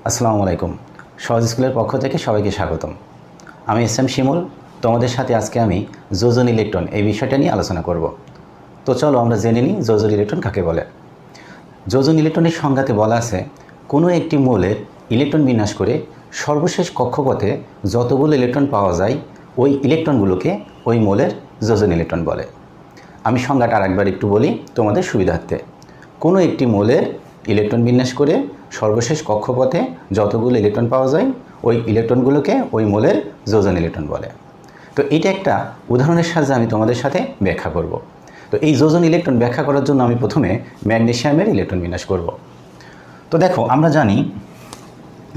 আসসালামু আলাইকুম। সহজ স্কুলের পক্ষ থেকে সবাইকে স্বাগতম। আমি শিমুল। তোমাদের সাথে আজকে আমি যোজন ইলেকট্রন এই বিষয়টা নিয়ে আলোচনা করব। তো চলো আমরা জেনে নিই যোজন ইলেকট্রন কাকে বলে। যোজন ইলেকট্রনের সংজ্ঞাতে বলা আছে কোনো একটি মৌলের ইলেকট্রন বিন্যাস করে সর্বশেষ কক্ষপথে যতগুলো ইলেকট্রন পাওয়া যায় ওই ইলেকট্রনগুলোকে ওই মৌলের যোজন ইলেকট্রন বলে। আমি সংজ্ঞাটা আরেকবার একটু বলি তোমাদের সুবিধার্থে। কোনো একটি মৌলের ইলেকট্রন বিন্যাস করে সর্বশেষ কক্ষপথে যতগুলো ইলেকট্রন পাওয়া যায় ওই ইলেকট্রনগুলোকে ওই মৌলের যোজন ইলেকট্রন বলে। তো এটা একটা উদাহরণের সাহায্যে আমি তোমাদের সাথে ব্যাখ্যা করব। তো এই যোজন ইলেকট্রন ব্যাখ্যা করার জন্য আমি প্রথমে ম্যাগনেসিয়ামের ইলেকট্রন বিন্যাস করব। তো দেখো আমরা জানি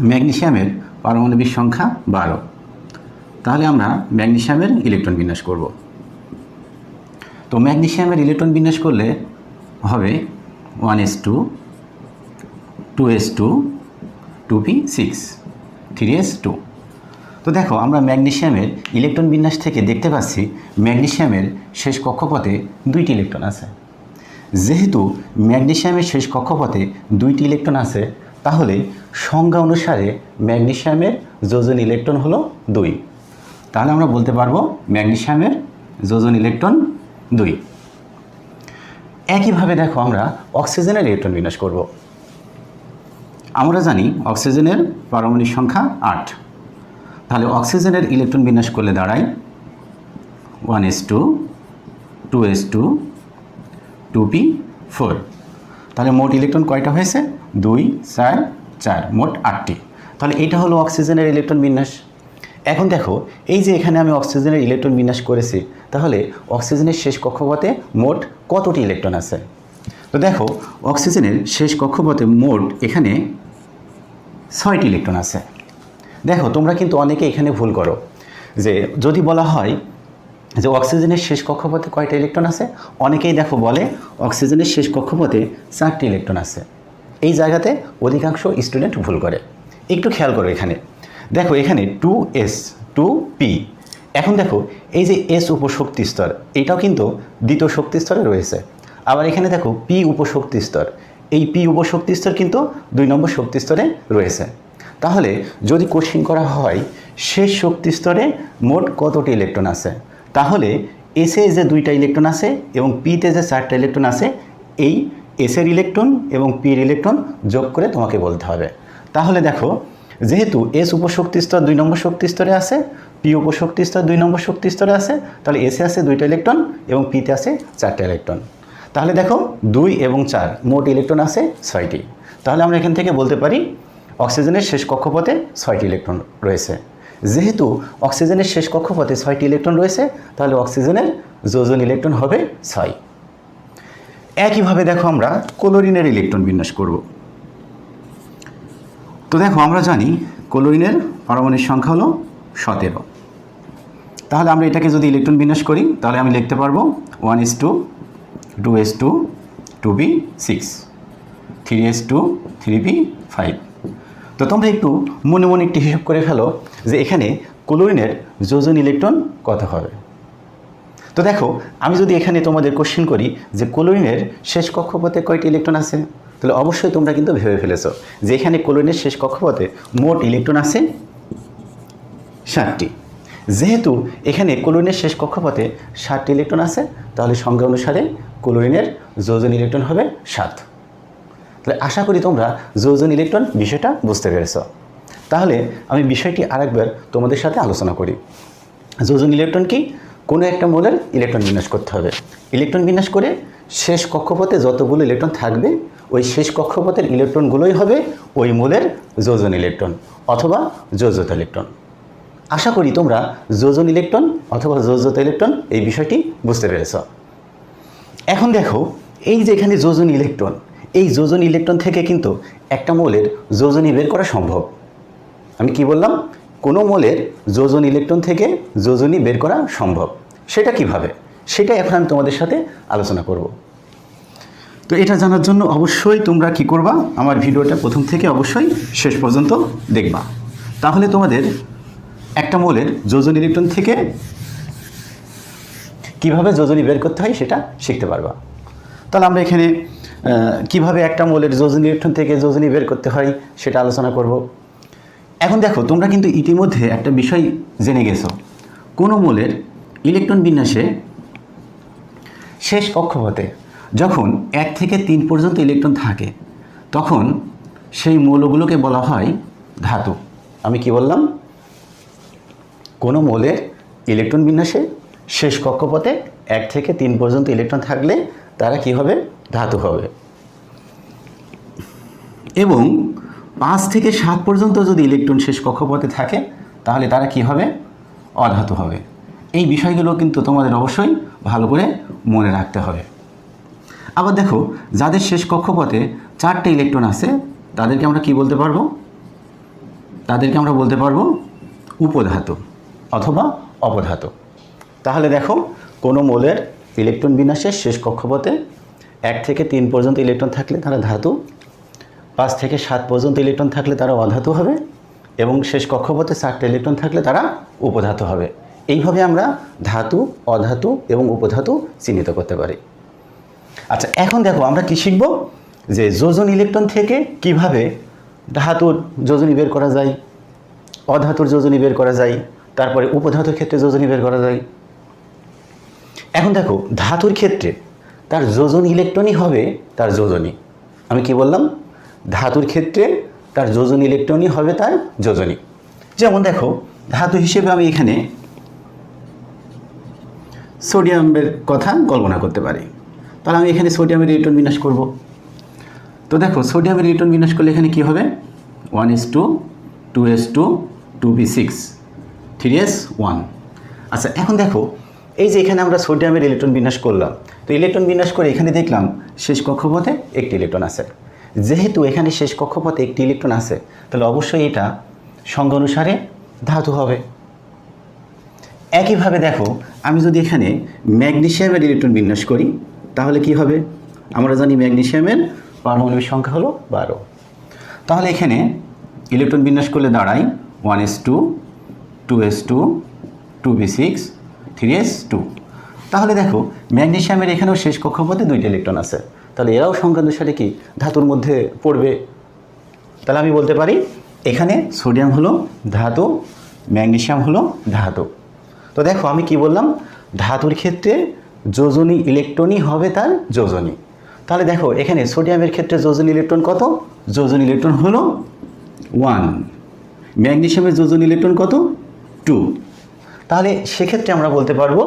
ম্যাগনেসিয়ামের পারমাণবিক সংখ্যা 12। তাহলে আমরা ম্যাগনেসিয়ামের ইলেকট্রন বিন্যাস করব। তো ম্যাগনেসিয়ামের ইলেকট্রন বিন্যাস করলে হবে 1s2 2s2 2p6 3s2। তো দেখো আমরা ম্যাগনেসিয়ামের ইলেকট্রন বিন্যাস থেকে দেখতে পাচ্ছি ম্যাগনেসিয়ামের শেষ কক্ষপথে 2টি ইলেকট্রন আছে। যেহেতু ম্যাগনেসিয়ামের শেষ কক্ষপথে 2টি ইলেকট্রন আছে তাহলে সংজ্ঞা অনুসারে ম্যাগনেসিয়ামের যোজন ইলেকট্রন হলো 2। তাহলে আমরা বলতে পারবো ম্যাগনেসিয়ামের যোজন ইলেকট্রন 2। একইভাবে দেখো আমরা অক্সিজেনের ইলেকট্রন বিন্যাস করব। আমরা জানি অক্সিজেনের পারমাণবিক সংখ্যা 8। তাহলে অক্সিজেনের ইলেকট্রন বিন্যাস করলে দাঁড়ায় 1s2 2s2 2p4। তাহলে মোট ইলেকট্রন কয়টা হয়েছে? 2 4 4, মোট 8টি। তাহলে এটা হলো অক্সিজেনের ইলেকট্রন বিন্যাস। এখন দেখো এই যে এখানে আমি অক্সিজেনের ইলেকট্রন বিন্যাস করেছি, তাহলে অক্সিজেনের শেষ কক্ষপথে মোট কতটি ইলেকট্রন আছে? তো দেখো অক্সিজেনের শেষ কক্ষপথে মোট এখানে 6টি ইলেকট্রন আছে। দেখো তোমরা কিন্তু অনেকে এখানে ভুল করো যে যদি বলা হয় যে অক্সিজেনের শেষ কক্ষপথে কয়টা ইলেকট্রন আছে, অনেকেই দেখো বলে অক্সিজেনের শেষ কক্ষপথে 4টি ইলেকট্রন আছে। এই জায়গাতে অধিকাংশ স্টুডেন্ট ভুল করে। একটু খেয়াল করো এখানে দেখো এখানে 2s 2p। এখন দেখো এই যে s উপশক্তি স্তর এটাও কিন্তু দ্বিতীয় শক্তি স্তরে রয়েছে। আবার এখানে দেখো p উপশক্তি স্তর, এই p উপশক্তি স্তর কিন্তু 2 নম্বর শক্তি স্তরে রয়েছে। তাহলে যদি কোশ্চিন করা হয় শেষ শক্তি স্তরে মোট কতটি ইলেকট্রন আছে, তাহলে এসে যে 2টা ইলেকট্রন আছে এবং পিতে যে 4টা ইলেকট্রন আছে, এই এসের ইলেকট্রন এবং পির ইলেকট্রন যোগ করে তোমাকে বলতে হবে। তাহলে দেখো যেহেতু এস উপশক্তি স্তর 2 নম্বর শক্তি স্তরে আছে, পি উপশক্তি স্তর 2 নম্বর শক্তি স্তরে আছে, তাহলে এসে আছে 2টা ইলেকট্রন এবং পিতে আছে 4টা ইলেকট্রন। তাহলে দেখো 2 এবং 4 মোট ইলেকট্রন আছে 6টি। তাহলে আমরা এখান থেকে বলতে পারি অক্সিজেনের শেষ কক্ষপথে 6টি ইলেকট্রন রয়েছে। যেহেতু অক্সিজেনের শেষ কক্ষপথে 6টি ইলেকট্রন রয়েছে তাহলে অক্সিজেনের যোজন ইলেকট্রন হবে 6। একইভাবে দেখো আমরা ক্লোরিনের ইলেকট্রন বিন্যাস করব। তো দেখো আমরা জানি ক্লোরিনের পারমাণবিক সংখ্যা হলো 17। তাহলে আমরা এটাকে যদি ইলেকট্রন বিন্যাস করি তাহলে আমি লিখতে পারবো 1s2 2s2 2p6 3s2 3p5। তো তোমরা একটু মনে মনে একটি হিসাব করে ফেলো যে এখানে ক্লোরিনের যোজন ইলেকট্রন কত হবে। তো দেখো আমি যদি এখানে তোমাদের কোশ্চেন করি যে ক্লোরিনের শেষ কক্ষপথে কয়টি ইলেকট্রন আছে, তাহলে অবশ্যই তোমরা কিন্তু ভেবে ফেলেছো যে এখানে ক্লোরিনের শেষ কক্ষপথে মোট ইলেকট্রন আছে 7টি। যেহেতু এখানে ক্লোরিনের শেষ কক্ষপথে 7টি ইলেকট্রন আছে তাহলে সংজ্ঞা অনুসারে ক্লোরিনের যোজন ইলেকট্রন হবে 7। তাহলে আশা করি তোমরা যোজন ইলেকট্রন বিষয়টা বুঝতে পেরেছ। তাহলে আমি বিষয়টি আরেকবার তোমাদের সাথে আলোচনা করি। যোজন ইলেকট্রন কি? কোনো একটা মৌলের ইলেকট্রন বিন্যাস করতে হবে। ইলেকট্রন বিন্যাস করে শেষ কক্ষপথে যতগুলো ইলেকট্রন থাকবে ওই শেষ কক্ষপথের ইলেকট্রনগুলোই হবে ওই মৌলের যোজন ইলেকট্রন অথবা যোজ্যতা ইলেকট্রন। আশা করি তোমরা যোজন ইলেকট্রন অথবা যোজ্যতা ইলেকট্রন এই বিষয়টি বুঝতে পেরেছ। এখন দেখো এই যে এখানে যোজন ইলেকট্রন, এই যোজন ইলেকট্রন থেকে কিন্তু একটা মৌলের যোজনী বের করা সম্ভব। আমি কি বললাম? কোনো মৌলের যোজন ইলেকট্রন থেকে যোজনী বের করা সম্ভব। সেটা কিভাবে? সেটা এখন আমি তোমাদের সাথে আলোচনা করব। তো এটা জানার জন্য অবশ্যই তোমরা কি করবা, আমার ভিডিওটা প্রথম থেকে অবশ্যই শেষ পর্যন্ত দেখবা। তাহলে তোমাদের একটা মৌলের যোজন ইলেকট্রন থেকে কিভাবে যোজনী বের করতে হয় সেটা শিখতে পারবা। তাহলে আমরা এখানে কিভাবে একটা মোলের যোজনী ইলেকট্রন থেকে যোজনী বের করতে হয় সেটা আলোচনা করব। এখন দেখো তোমরা কিন্তু ইতিমধ্যে একটা বিষয় জেনে গেছো, কোনো মোলের ইলেকট্রন বিন্যাসে শেষ কক্ষপথে যখন 1 থেকে 3 পর্যন্ত ইলেকট্রন থাকে তখন সেই মৌলগুলোকে বলা হয় ধাতু। আমি কি বললাম? কোনো মোলের ইলেকট্রন বিন্যাসে শেষ কক্ষপথে 1 থেকে 3 পর্যন্ত ইলেকট্রন থাকলে তারা কি হবে? ধাতু হবে। এবং 5 থেকে 7 পর্যন্ত যদি ইলেকট্রন শেষ কক্ষপথে থাকে তাহলে তারা কি হবে? অধাতু হবে। এই বিষয়গুলো কিন্তু তোমাদের অবশ্যই ভালো করে মনে রাখতে হবে। আবার দেখো, যাদের শেষ কক্ষপথে 4টে ইলেকট্রন আছে তাদেরকে আমরা কি বলতে পারবো? তাদেরকে আমরা বলতে পারবো উপধাতু অথবা অপধাতু। তাহলে দেখো, কোনো মোলের ইলেকট্রন বিন্যাসের শেষ কক্ষপথে 1 থেকে 3 পর্যন্ত ইলেকট্রন থাকলে তারা ধাতু, 5 থেকে 7 পর্যন্ত ইলেকট্রন থাকলে তারা অধাতু হবে, এবং শেষ কক্ষপথে 4টে ইলেকট্রন থাকলে তারা উপধাতু হবে। এইভাবে আমরা ধাতু, অধাতু এবং উপধাতু চিহ্নিত করতে পারি। আচ্ছা, এখন দেখো আমরা কি শিখব? যে যোজন ইলেকট্রন থেকে কিভাবে ধাতুর যোজনী বের করা যায়, অধাতুর যোজনী বের করা যায়, তারপরে উপধাতুর ক্ষেত্রে যোজনী বের করা যায়। এখন দেখো, ধাতুর ক্ষেত্রে তার যোজন ইলেকট্রনই হবে তার যোজনী। আমি কি বললাম? ধাতুর ক্ষেত্রে তার যোজন ইলেকট্রনই হবে তার যোজনী। যেমন দেখো, ধাতু হিসেবে আমি এখানে সোডিয়ামের কথা কল্পনা করতে পারি। তাহলে আমি এখানে সোডিয়ামের ইলেকট্রন বিন্যাস করব। তো দেখো, সোডিয়ামের ইলেকট্রন বিন্যাস করলে এখানে কি হবে? 1s2 2s2 2p6 3s1। আচ্ছা, এখন দেখো, এই যে এখানে আমরা সোডিয়ামের ইলেকট্রন বিন্যাস করলাম, তো ইলেকট্রন বিন্যাস করে এখানে দেখলাম শেষ কক্ষপথে একটি ইলেকট্রন আছে। যেহেতু এখানে শেষ কক্ষপথে একটি ইলেকট্রন আছে তাহলে অবশ্যই এটা সংজ্ঞা অনুসারে ধাতু হবে। একইভাবে দেখো, আমি যদি এখানে ম্যাগনেসিয়ামের ইলেকট্রন বিন্যাস করি তাহলে কি হবে? আমরা জানি ম্যাগনেসিয়ামের পারমাণবিক সংখ্যা হলো 12। তাহলে এখানে ইলেকট্রন বিন্যাস করলে দাঁড়ায় 1s2 2s2 2p6 3s2। তাহলে দেখো, ম্যাগনেসিয়ামের এখানেও শেষ কক্ষপথে 2টি ইলেকট্রন আছে, তাহলে এরাও সংখ্যা অনুসারে কি ধাতুর মধ্যে পড়বে। তাহলে আমি বলতে পারি এখানে সোডিয়াম হলো ধাতু, ম্যাগনেসিয়াম হলো ধাতু। তো দেখো, আমি কি বললাম? ধাতুর ক্ষেত্রে যোজনী ইলেকট্রনই হবে তার যোজনী। তাহলে দেখো, এখানে সোডিয়ামের ক্ষেত্রে যোজনী ইলেকট্রন কত? যোজনী ইলেকট্রন হলো 1। ম্যাগনেসিয়ামের যোজনী ইলেকট্রন কত? 2। তাহলে সেক্ষেত্রে আমরা বলতে পারবো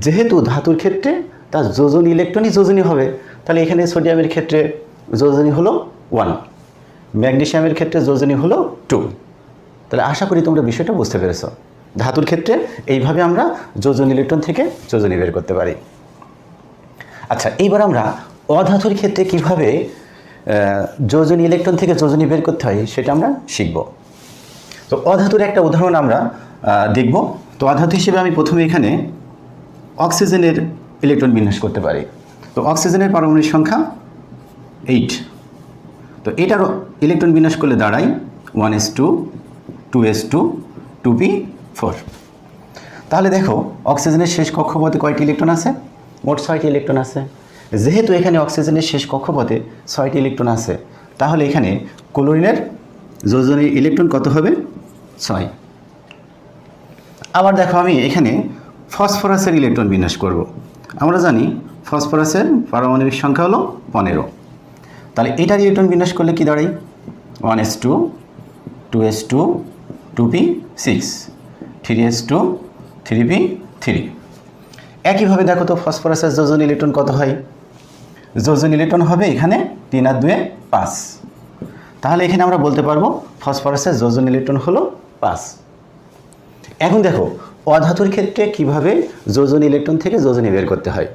যেহেতু ধাতুর ক্ষেত্রে তার যোজনী ইলেকট্রনই যোজনী হবে, তাহলে এখানে সোডিয়ামের ক্ষেত্রে যোজনী হলো 1, ম্যাগনেসিয়ামের ক্ষেত্রে যোজনী হলো 2। তাহলে আশা করি তোমরা বিষয়টা বুঝতে পেরেছো। ধাতুর ক্ষেত্রে এইভাবে আমরা যোজন ইলেকট্রন থেকে যোজনী বের করতে পারি। আচ্ছা, এইবার আমরা অধাতুর ক্ষেত্রে কিভাবে যোজন ইলেকট্রন থেকে যোজনী বের করতে হয় সেটা আমরা শিখব। তো অধাতুর একটা উদাহরণ আমরা দেখব। তো অধাতু হিসেবে আমি প্রথমে এখানে অক্সিজেনের ইলেকট্রন বিন্যাস করতে পারি। তো অক্সিজেনের পারমাণবিক সংখ্যা 8। তো এটার ইলেকট্রন বিন্যাস করলে দাঁড়ায় 1s2 2s2 2p4। তাহলে দেখো, অক্সিজেনের শেষ কক্ষপথে কয়টি ইলেকট্রন আছে? মোট 6টি ইলেকট্রন আছে। যেহেতু এখানে অক্সিজেনের শেষ কক্ষপথে 6টি ইলেকট্রন আছে, তাহলে এখানে ক্লোরিনের যোজনী ইলেকট্রন কত হবে? 6। আবার দেখো, আমি এখানে ফসফরাসের ইলেকট্রন বিন্যাস করব। আমরা জানি ফসফরাসের পারমাণবিক সংখ্যা হলো 15। তাহলে এটার ইলেকট্রন বিন্যাস করলে কি দাঁড়ায়? 1s2 2s2 2p6 3s2 3p3। একইভাবে দেখো তো, ফসফরাসের যোজন ইলেকট্রন কত হয়? যোজন ইলেকট্রন হবে এখানে 3 আর 2 5। তাহলে এখানে আমরা বলতে পারবো ফসফরাসের যোজন ইলেকট্রন হলো 5। এখন দেখো, অধাতুর ক্ষেত্রে কিভাবে যোজন ইলেকট্রন থেকে যোজনী বের করতে হয়।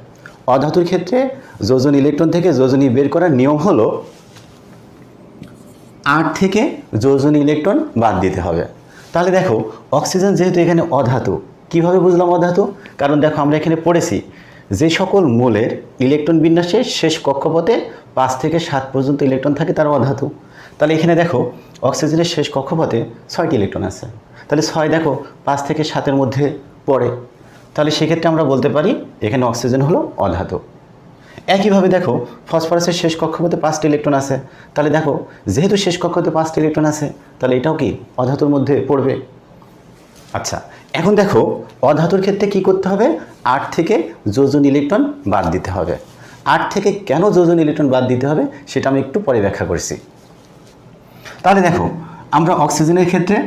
অধাতুর ক্ষেত্রে যোজন ইলেকট্রন থেকে যোজনী বের করার নিয়ম হলো 8 থেকে যোজন ইলেকট্রন বাদ দিতে হবে। তাহলে দেখো, অক্সিজেন যেহেতু এখানে অধাতু, কিভাবে বুঝলাম অধাতু? কারণ দেখো, আমরা এখানে পড়েছি যে সকল মোলের ইলেকট্রন বিন্যাসের শেষ কক্ষপথে 5 থেকে 7 পর্যন্ত ইলেকট্রন থাকে তারা অধাতু। তাহলে এখানে দেখো, অক্সিজেনের শেষ কক্ষপথে 6টি ইলেকট্রন আছে। তাহলে 6 দেখো 5 থেকে 7-এর মধ্যে পড়ে। তাহলে সেক্ষেত্রে আমরা বলতে পারি এখানে অক্সিজেন হলো অধাতু। একইভাবে দেখো ফসফরাসের শেষ কক্ষপথে 5টি ইলেকট্রন আছে, তাহলে দেখো যেহেতু শেষ কক্ষপথে 5টি ইলেকট্রন আছে তাহলে এটাও কি অধাতুর মধ্যে পড়বে। আচ্ছা, এখন দেখো অধাতুর ক্ষেত্রে কি করতে হবে, 8 থেকে যোজন ইলেকট্রন বাদ দিতে হবে। 8 থেকে কেন যোজন ইলেকট্রন বাদ দিতে হবে সেটা আমি একটু পরে ব্যাখ্যা করছি। তাহলে দেখো আমরা অক্সিজেনের ক্ষেত্রে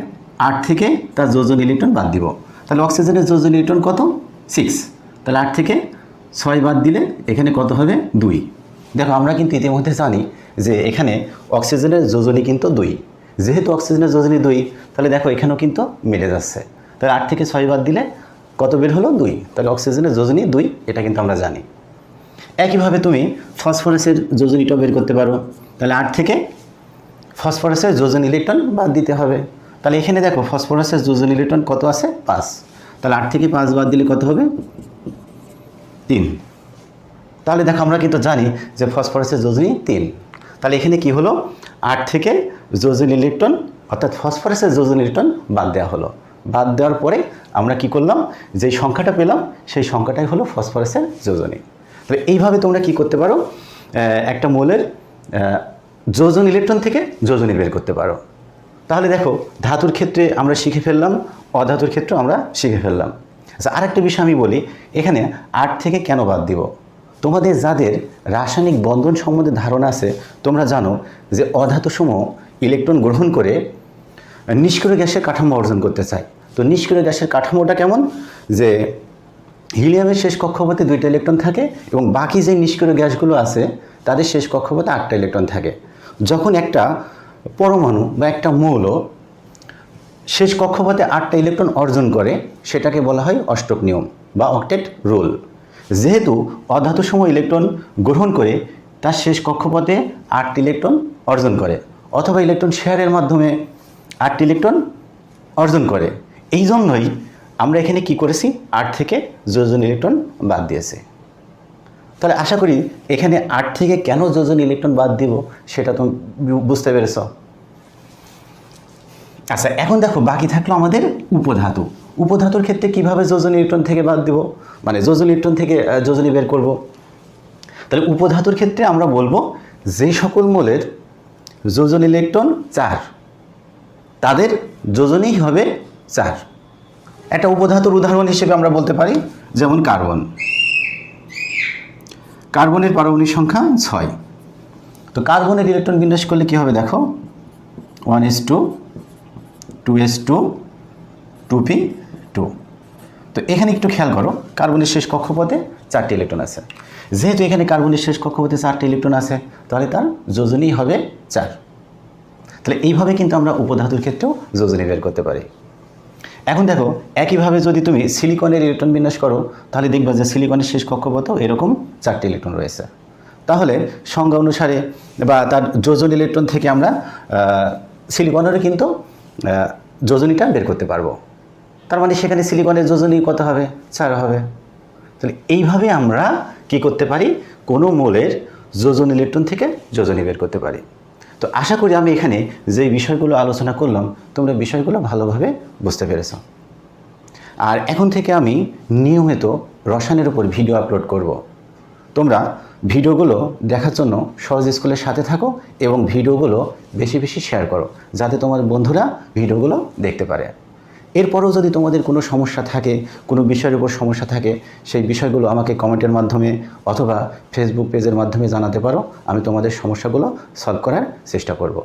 8 থেকে তার যোজন ইলেকট্রন বাদ দিব। তাহলে অক্সিজেনের যোজন ইলেকট্রন কত, 6। তাহলে 8 থেকে 6 বাদ দিলে এখানে কত হবে, 2। দেখো আমরা কিন্তু ইতিমধ্যে জানি যে এখানে অক্সিজেনের যোজনী কিন্তু 2। যেহেতু অক্সিজেনের যোজনী 2, তাহলে দেখো এখানেও কিন্তু মিলে যাচ্ছে। তাহলে 8 থেকে 6 বাদ দিলে কত বের হলো, 2। তাহলে অক্সিজেনের যোজনী 2, এটা কিন্তু আমরা জানি। একইভাবে তুমি ফসফরাসের যোজনীটাও বের করতে পারো। তাহলে 8 থেকে ফসফরাসের যোজন ইলেকট্রন বাদ দিতে হবে। তাহলে এখানে দেখো ফসফরাসের যোজন ইলেকট্রন কত আছে, 5। তাহলে 8 থেকে 5 বাদ দিলে কত হবে, 3। তাহলে দেখো আমরা কিন্তু জানি যে ফসফরাসের যোজনী 3। তাহলে এখানে কি হলো, 8 থেকে যোজন ইলেকট্রন অর্থাৎ ফসফরাসের যোজন ইলেকট্রন বাদ দেওয়া হলো। বাদ দেওয়ার পরে আমরা কি করলাম, যেই সংখ্যাটা পেলাম সেই সংখ্যাটাই হলো ফসফরাসের যোজনী। তাহলে এইভাবে তোমরা কি করতে পারো, একটা মৌলের যোজন ইলেকট্রন থেকে যোজনী বের করতে পারো। তাহলে দেখো ধাতুর ক্ষেত্রে আমরা শিখে ফেললাম, অধাতুর ক্ষেত্রে আমরা শিখে ফেললাম। আচ্ছা, আরেকটা বিষয় আমি বলি, এখানে 8 থেকে কেন বাদ দিব। তোমাদের যাদের রাসায়নিক বন্ধন সম্বন্ধে ধারণা আছে তোমরা জানো যে অধাতুসমূহ ইলেকট্রন গ্রহণ করে নিষ্ক্রিয় গ্যাসের কাঠামো অর্জন করতে চায়। তো নিষ্ক্রিয় গ্যাসের কাঠামোটা কেমন, যে হিলিয়ামের শেষ কক্ষপথে 2টা ইলেকট্রন থাকে এবং বাকি যে নিষ্ক্রিয় গ্যাসগুলো আছে তাদের শেষ কক্ষপথে 8টা ইলেকট্রন থাকে। যখন একটা পরমাণু বা একটা মৌল শেষ কক্ষপথে 8টা ইলেকট্রন অর্জন করে সেটাকে বলা হয় অষ্টক নিয়ম বা অক্টেট রুল। যেহেতু অধাতুসমূহ ইলেকট্রন গ্রহণ করে তার শেষ কক্ষপথে 8টি ইলেকট্রন অর্জন করে, অথবা ইলেকট্রন শেয়ারের মাধ্যমে 8টি ইলেকট্রন অর্জন করে, এই জন্যই আমরা এখানে কি করেছি, 8 থেকে যোজন ইলেকট্রন বাদ দিয়েছি। তাহলে আশা করি এখানে 8 থেকে কেন যোজন ইলেকট্রন বাদ দিব সেটা তুমি বুঝতে পেরেছ। আচ্ছা, এখন দেখো বাকি থাকলো আমাদের উপধাতু। উপধাতুর ক্ষেত্রে কিভাবে যোজন ইলেকট্রন থেকে বাদ দিব, মানে যোজন ইলেকট্রন থেকে যোজনী বের করব। তাহলে উপধাতুর ক্ষেত্রে আমরা বলবো যে সকল মৌলের যোজন ইলেকট্রন 4 তাদের যোজনই হবে 4। একটা উপধাতুর উদাহরণ হিসেবে আমরা বলতে পারি যেমন কার্বন। কার্বনের পারমাণবিক সংখ্যা 6। তো কার্বনের ইলেকট্রন বিন্যাস করলে কি হবে দেখো, 1s2 2s2 2p2। তো এখানে একটু খেয়াল করো, কার্বনের শেষ কক্ষপথে 4টি ইলেকট্রন আছে। যেহেতু এখানে কার্বনের শেষ কক্ষপথে 4টি ইলেকট্রন আছে তাহলে তার যোজনী হবে 4। তাহলে এইভাবে কিন্তু আমরা উপধাতুর ক্ষেত্রেও যোজনী বের করতে পারি। এখন দেখো একইভাবে যদি তুমি সিলিকনের ইলেকট্রন বিন্যাস করো তাহলে দেখবা যে সিলিকনের শেষ কক্ষপথেও এরকম 4টি ইলেকট্রন রয়েছে। তাহলে সংজ্ঞা অনুসারে বা তার যোজন ইলেকট্রন থেকে আমরা সিলিকনেরও কিন্তু যোজনীটা বের করতে পারবো। তার মানে সেখানে সিলিকনের যোজনী কত হবে, 4 হবে। তাহলে এইভাবে আমরা কি করতে পারি, কোনো মৌলের যোজন ইলেকট্রন থেকে যোজনী বের করতে পারি। তো আশা করি আমি এখানে যে বিষয়গুলো আলোচনা করলাম তোমরা বিষয়গুলো ভালোভাবে বুঝতে পেরেছ। আর এখন থেকে আমি নিয়মিত রসায়নের উপর ভিডিও আপলোড করব। তোমরা ভিডিওগুলো দেখার জন্য সহজ স্কুলের সাথে থাকো এবং ভিডিওগুলো বেশি বেশি শেয়ার করো যাতে তোমার বন্ধুরা ভিডিওগুলো দেখতে পারে। এরপরও যদি তোমাদের কোনো সমস্যা থাকে, কোনো বিষয়ের উপর সমস্যা থাকে, সেই বিষয়গুলো আমাকে কমেন্টের মাধ্যমে অথবা ফেসবুক পেজের মাধ্যমে জানাতে পারো। আমি তোমাদের সমস্যাগুলো সলভ করার চেষ্টা করব।